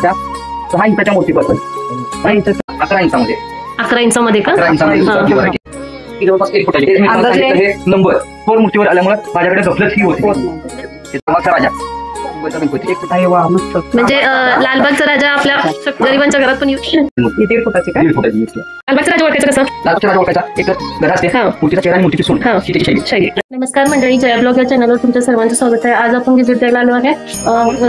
त्या 6 इंचाच्या मूर्तीपासून 11 इंचामध्ये 11 इंचामध्ये का? 11 इंचामध्ये ही जवळपास 1 फुटाची हे नंबर 4 मूर्तीवर आल्यामुळे माझ्याकडे गफलत ही होती. मागचा राजा गणपती 1 फुट आहे. वा मस्त. म्हणजे लालबागचा राजा आपल्या गरिबांच्या घरात पण येऊ शकतो. 1.5 फुटाची काय? 1.5 फुटाची. लालबागचा राजा ओळखायचं कसं? लालबागचा राजा ओळखायचा एक घर असते, मूर्तीचा चेहरा आणि मूर्तीची सून ही त्याची शैली. नमस्कार मंडळी, जया ब्लॉग या चॅनलवर तुमच्या सर्वांचं स्वागत आहे. आज आपण व्हिजिट द्यायला आलो आहे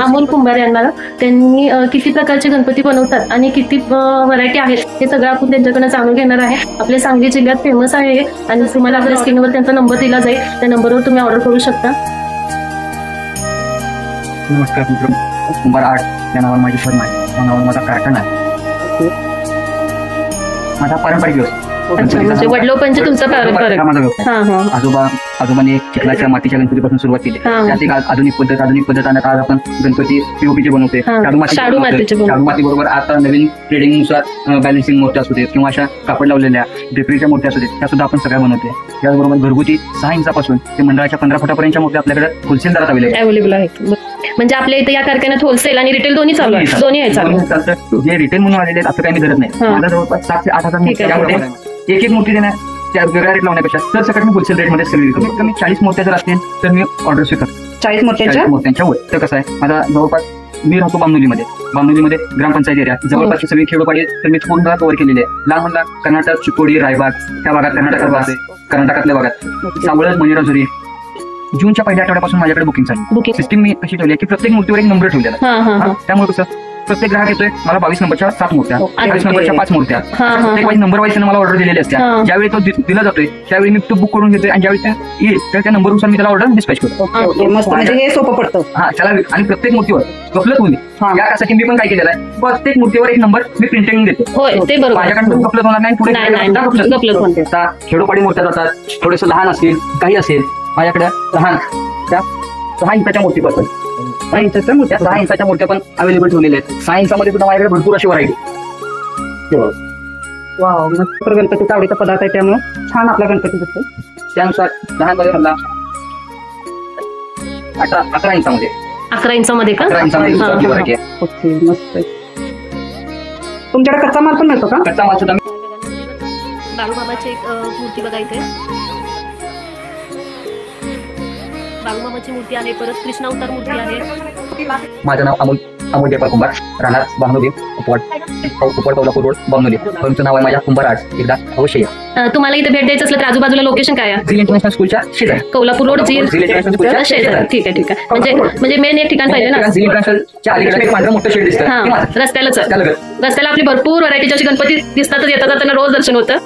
अमोल कुंभार यांना. त्यांनी किती प्रकारचे गणपती बनवतात आणि किती व्हरायटी आहेत हे सगळं आपण त्यांच्याकडनं जाणून घेणार आहे. आपल्या सांगली जिल्ह्यात फेमस आहे आणि तुम्हाला आपल्या स्क्रीनवर त्यांचा नंबर दिला जाईल, त्या नंबरवर तुम्ही ऑर्डर करू शकता. नमस्कार मित्र, कुंभार आर्ट या नावावर माझी फर्म आहे, या नावावर माझा कारखाना आहे. माझा पारंपरिक व्यवसाय. म्हणजे वडलोपंच तुमचा पारंपरिक माझा व्यवसाय. आजोबाने चिखलाच्या मातीच्या गणपतीपासून सुरुवात केली. त्यात एक आधुनिक पद्धत आणत आज आपण गणपती पीओपीचे बनवते. शाडू माती बरोबर आता नवीन ट्रेडिंगनुसार बॅलन्सिंग मूर्त्या असू देत किंवा अशा कापड लावलेल्या ड्रिपरीच्या मूर्त्या असू देत, त्या सुद्धा आपण सगळ्या बनवते. त्याचबरोबर घरगुती 6 इंचापासून ते मंडळाच्या 15 फुटापर्यंतच्या मूर्त्या आपल्याकडे होलसेल दरात अवेलेबल आहेत. म्हणजे आपल्या इथे या कारखान्यात होलसेल आणि रिटेल दोन्ही चालू आहे. दोन्ही आहे चालू. जे रिटेल म्हणून आलेले आहेत असं काही मी धरत नाही. माझा जवळपास 7 ते 8 हजार मूर्त्या, एक मूर्ती देणार त्या वेगळ्या रेट लावण्यापेक्षा तर सकट मी होलसेल रेटमध्ये सगळी कमीत कमी 40 मूर्त्या जर असतील तर मी ऑर्डर स्वीकारतो. 40 मूर्त्यांच्या वर. तर कसं आहे, माझा जवळपास मी राहतो बामनोलीमध्ये ग्रामपंचायत एरिया, जवळपासची सगळी खेडोपाडी तर मी पूर्ण कव्हर केलेली आहे. लहान मुला कर्नाटक, चिकोडी, रायबाग त्या भागात, कर्नाटकातल्या भागात सावळज, मणिराजुरी. जूनच्या पहिल्या आठवड्यापासून माझ्याकडे बुकिंग चालू. सिस्टीम मी कशी ठेवली आहे की प्रत्येक मूर्तीवर एक नंबर ठेवलेला. त्यामुळे कसं प्रत्येक ग्राहक येतोय, मला 22 नंबरच्या 7 मूर्त्या, 28 नंबरच्या 5 मूर्त्या, प्रत्येक वाईज नंबर वाईज मला ऑर्डर दिलेली असते. ज्यावेळी तो दिला जातोय त्यावेळी मी तो बुक करून घेतोय आणि ज्यावेळी येईल त्या नंबरनुसार मी त्याला ऑर्डर डिस्पॅच करतो. म्हणजे हे सोपं पडतं. त्याला आणि प्रत्येक मूर्तीवर गफलत होईल यासाठी मी पण काय केलेलं आहे, प्रत्येक मूर्तीवर एक नंबर मी प्रिंटिंग देतो. माझ्याकडून गफलत होणार नाही. पुढे खेडोपाडी मूर्त्या जातात, थोडेस लहान असतील काही असेल, माझ्याकडे लहान त्या 6 इंचाच्या मूर्तीपासून 6 इंचाच्या मूर्त्या पण अवेलेबल ठेवलेल्या आहेत. 6 इंचामध्ये सुद्धा माझ्याकडे भरपूर अशी व्हरायटी. वाव, मस्त गणपतीचा आवडीचा पदार्थ आहे, त्यामुळे छान आपला गणपती दिसतो. त्यानुसार लहान मध्ये समजा 11 इंचामध्ये 11 इंचामध्ये का? 11 इंचामध्ये व्हरायटी आहे. ओके, मस्त. तुमच्याकडे कच्चा माल पण मिळतो का? कच्चा माल सुद्धा. बाळूमामाची एक मूर्ती बघा इथे, बाळूमामाची मूर्ती आहे, परत कृष्ण अवतार मूर्ती आहे. माझं नाव अमोल जयपाल कुंभार, राहणार बामनोली, उपवड कोल्हापूर रोड, बामनोली. तुमचं नाव आहे माझ्या कुंभार आर्ट, एकदा अवश्य या. तुम्हाला इथे भेट द्यायचं असलं तर आजूबाजूला लोकेशन काय आहे? झील इंटरनॅशनल स्कूलच्या शेजारी, कोल्हापूर रोड, झील इंटरनॅशनल स्कूलच्या शेजारी. ठीक आहे. म्हणजे मेन एक ठिकाण पाहिजे ना. झील इंटरनॅशनलच्या अलीकडे एक पांढरं मोठं शेड दिसतं रस्त्याला आपली भरपूर व्हरायटीची अशी गणपती दिसतातच, येतात जाताना रोज दर्शन होतं.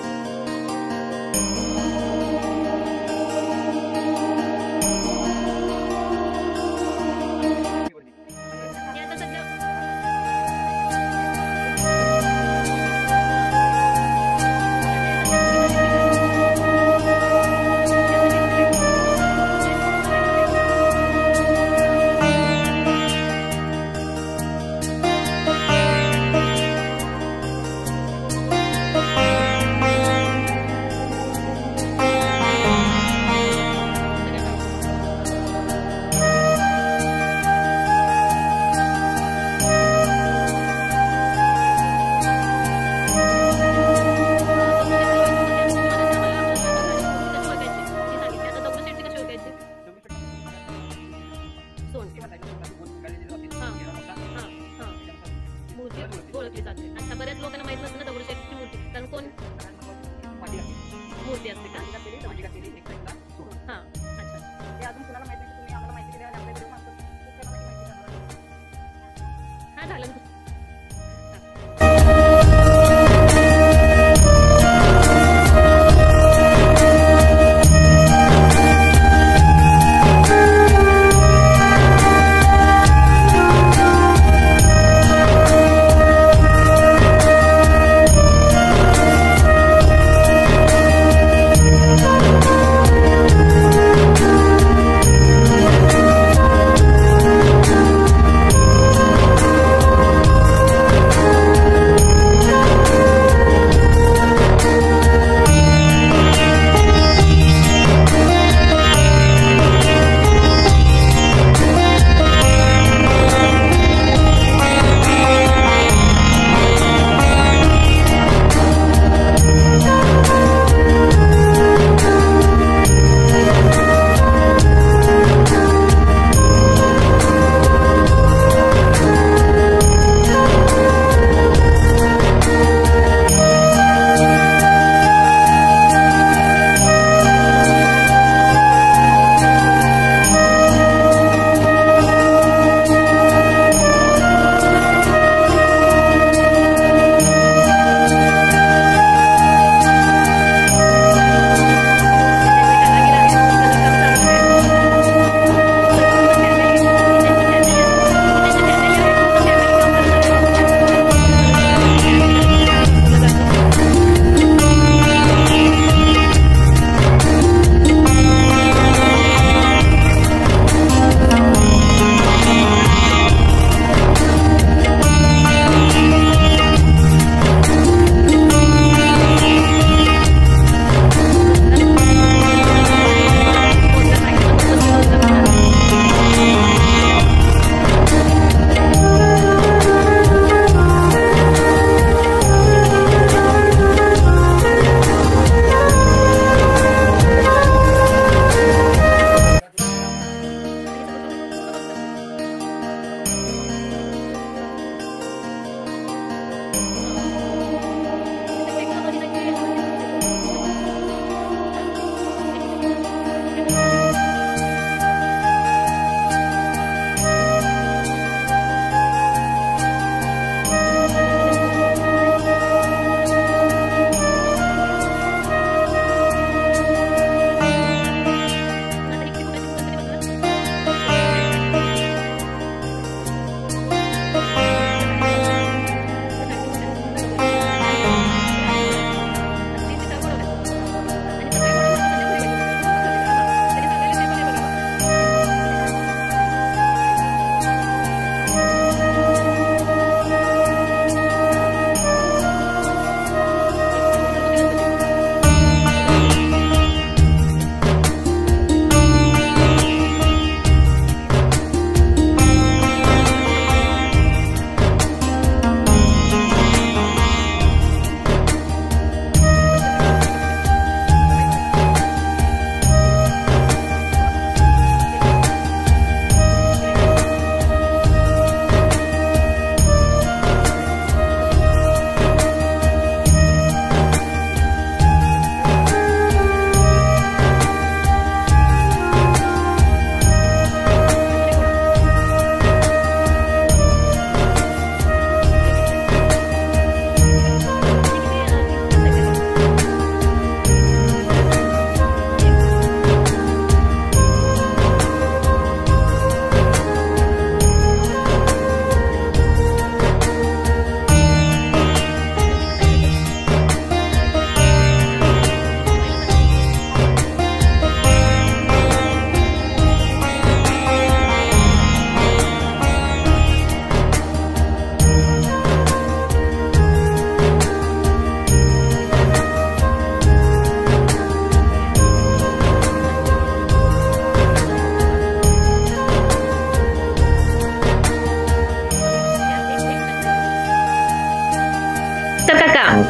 ओळखली जाते. अच्छा, बऱ्याच लोकांना माहित नसतं ना दगडूशेठची मूर्ती, कारण कोण मूर्ती असते का? झालं.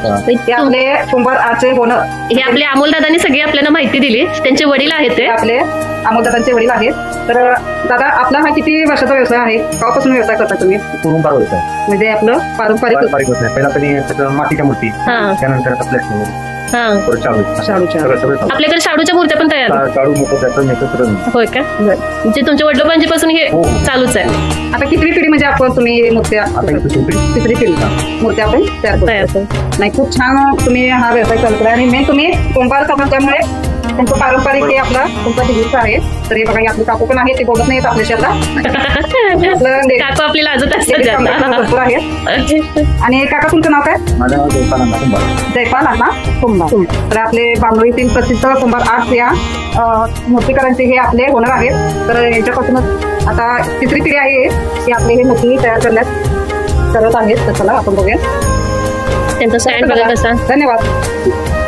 ते आपले कुंभार आर्टचे होणं हे आपले अमोल दादांनी सगळी आपल्याला माहिती दिली. त्यांचे वडील आहेत ते. आपले अमोलदादांचे वडील आहेत. तर दादा आपला हा किती वर्षाचा व्यवसाय आहे? केव्हापासून व्यवसाय करता तुम्ही? कुरुंबार होता म्हणजे आपलं पारंपरिक पहिला तरी त्याचं मातीच्या मूर्ती, त्यानंतर आता प्लॅस्टिक चालू शाडूच्या. आपल्याकडे शाडूच्या मूर्त्या पण तयार आहेत. शाडू मोठं त्याचं मेकअप होय का? म्हणजे तुमच्या वडिलोपांजीपासून हे चालूच आहे. आता कितवी पिढी म्हणजे आपण तुम्ही मूर्त्या? आता तिसरी पिढी मूर्त्या आपण तयार करतो. नाही खूप छान तुम्ही हा व्यवसाय चालू केला आणि मेन तुम्ही कुंभार करता त्यामुळे त्यांचं पारंपरिक हे आपला तुमचा बिझनेस आहे. तर हे बघा आपले काकू पण आहेत, ते बोलत नाहीत आपल्याशी आता. काकू आपली लाजत असतात भरपूर आहेत. आणि काका तुमचं नाव काय? माझ्या जयपाल अण्णा कुंभार. तर आपले बांबोळीतील प्रसिद्ध कुंभार आर्ट या मूर्तीकरांचे हे आपले होणार आहेत. तर यांच्यापासूनच आता तिसरी पिढी आहे की आपले हे मूर्ती तयार करत आहेत. तर चला आपण बघूया त्यांचा स्टँड बघा कसा. धन्यवाद.